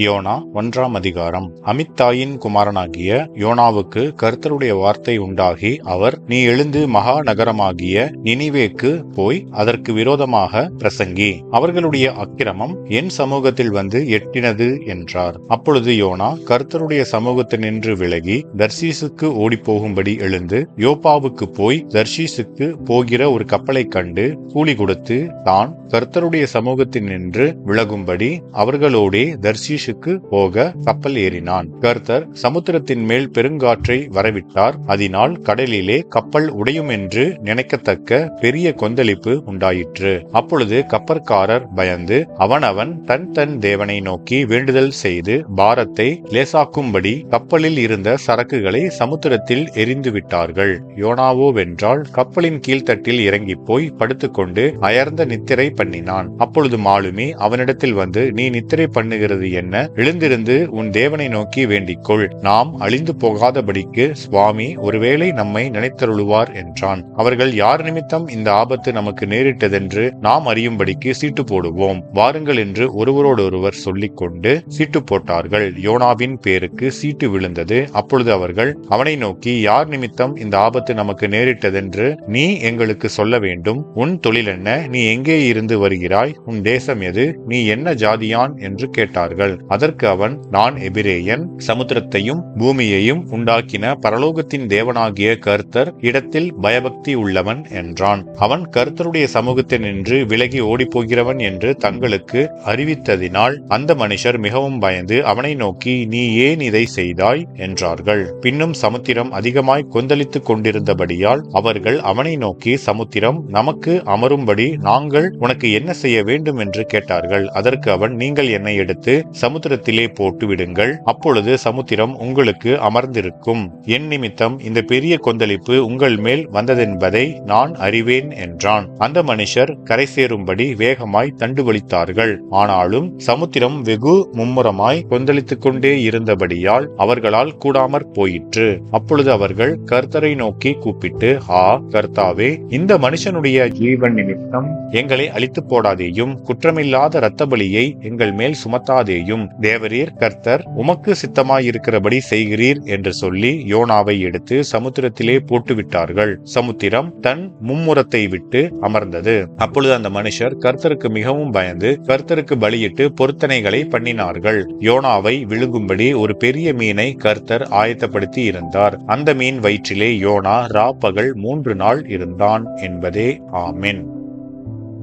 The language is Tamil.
யோனா 1ஆம் அதிகாரம். அமித்தாயின் குமாரனாகிய யோனாவுக்கு கர்த்தருடைய வார்த்தை உண்டாகி, அவர், நீ எழுந்து மகா நகரமாகிய நினிவேக்கு போய் அதற்கு விரோதமாக பிரசங்கி, அவர்களுடைய அக்கிரமம் என் சமூகத்தில் வந்து எட்டினது என்றார். அப்பொழுது யோனா கர்த்தருடைய சமூகத்தினின்று விலகி தர்சீசுக்கு ஓடிப்போகும்படி எழுந்து யோப்பாவுக்கு போய் தர்சீசுக்கு போகிற ஒரு கப்பலை கண்டு கூலி கொடுத்து தான் கர்த்தருடைய சமூகத்தினின்று விலகும்படி அவர்களோடே தர்சீசுக்கு போக கப்பல் ஏறினான். கர்த்தர் சமுத்திரத்தின் மேல் பெருங்காற்றை வரவிட்டார். அதனால் கடலிலே கப்பல் உடையும் என்று நினைக்கத்தக்க பெரிய கொந்தளிப்பு உண்டாயிற்று. அப்பொழுது கப்பற்காரர் பயந்து அவனவன் தன் தன் தேவனை நோக்கி வேண்டுதல் செய்து பாரத்தை லேசாக்கும்படி கப்பலில் இருந்த சரக்குகளை சமுத்திரத்தில் எரிந்து விட்டார்கள். யோனாவோ வென்றால் கப்பலின் கீழ்த்தட்டில் இறங்கி போய் படுத்துக்கொண்டு அயர்ந்த நித்திரை பண்ணினான். அப்பொழுது மாலுமி அவனிடத்தில் வந்து, நீ நித்திரை பண்ணுகிறது என்ன? எழுந்திருந்து உன் தேவனை நோக்கி வேண்டிக்கொள், நாம் அழிந்து போகாதபடிக்கு சுவாமி ஒருவேளை நம்மை நினைத்தருளுவார் என்றான். அவர்கள், யார் நிமித்தம் இந்த ஆபத்து நமக்கு நேரிட்டதென்று நாம் அறியும்படிக்கு சீட்டு போடுவோம், வாருங்கள் என்று ஒருவரோடொருவர் சொல்லிக் கொண்டு சீட்டு போட்டார்கள். யோனாவின் பேருக்கு சீட்டு விழுந்தது. அப்பொழுது அவர்கள் அவனை நோக்கி, யார் நிமித்தம் இந்த ஆபத்து நமக்கு நேரிட்டதென்று நீ எங்களுக்கு சொல்ல வேண்டும். உன் தொழில் என்ன? நீ எங்கே இருந்து வருகிறாய்? உன் தேசம் எது? நீ என்ன ஜாதியான் என்று கேட்டார்கள். அதற்கு அவன், நான் எபிரேயன், சமுத்திரத்தையும் பூமியையும் உண்டாக்கின பரலோகத்தின் தேவனாகிய கர்த்தர் இடத்தில் பயபக்தி உள்ளவன் என்றான். அவன் கர்த்தருடைய சமூகத்தில் நின்று விலகி ஓடிப்போகிறவன் என்று தங்களுக்கு அறிவித்ததினால் அந்த மனுஷர் மிகவும் பயந்து அவனை நோக்கி, நீ ஏன் இதை செய்தாய் என்றார்கள். பின்னும் சமுத்திரம் அதிகமாய் கொந்தளித்துக் கொண்டிருந்தபடியால் அவர்கள் அவனை நோக்கி, சமுத்திரம் நமக்கு அமரும்படி நாங்கள் உனக்கு என்ன செய்ய வேண்டும் என்று கேட்டார்கள். அதற்கு அவன், நீங்கள் என்னை எடுத்து சமுத்திரத்திலே போட்டு விடுங்கள், அப்பொழுது சமுத்திரம் உங்களுக்கு அமர்ந்திருக்கும். என் நிமித்தம் இந்த பெரிய கொந்தளிப்பு உங்கள் மேல் வந்ததென்பதை நான் அறிவேன் என்றான். அந்த மனுஷர் கரை சேரும்படி வேகமாய் தண்டு வலித்தார்கள். ஆனாலும் சமுத்திரம் வெகு மும்முரமாய் கொந்தளித்துக் கொண்டே இருந்தபடியால் அவர்களால் கூடாமற் போயிற்று. அப்பொழுது அவர்கள் கர்த்தரை நோக்கி கூப்பிட்டு, ஆ கர்த்தாவே, இந்த மனுஷனுடைய ஜீவன் நிமித்தம் எங்களை அழித்து போடாதேயும், குற்றமில்லாத இரத்த பலியை எங்கள் மேல் சுமத்தாதேயும். தேவரீர் கர்த்தர் உமக்கு சித்தமாயிருக்கிறபடி செய்கிறீர் என்று சொல்லி யோனாவை எடுத்து சமுத்திரத்திலே போட்டுவிட்டார்கள். சமுத்திரம் தன் மும்முரத்தை விட்டு அமர்ந்தது. அப்பொழுது அந்த மனுஷர் கர்த்தருக்கு மிகவும் பயந்து கர்த்தருக்கு பலியிட்டு பொருத்தனைகளை பண்ணினார்கள். யோனாவை விழுங்கும்படி ஒரு பெரிய மீனை கர்த்தர் ஆயத்தப்படுத்தி இருந்தார். அந்த மீன் வயிற்றிலே யோனா ராப்பகல் 3 நாள் இருந்தான் என்பதே. ஆமென்.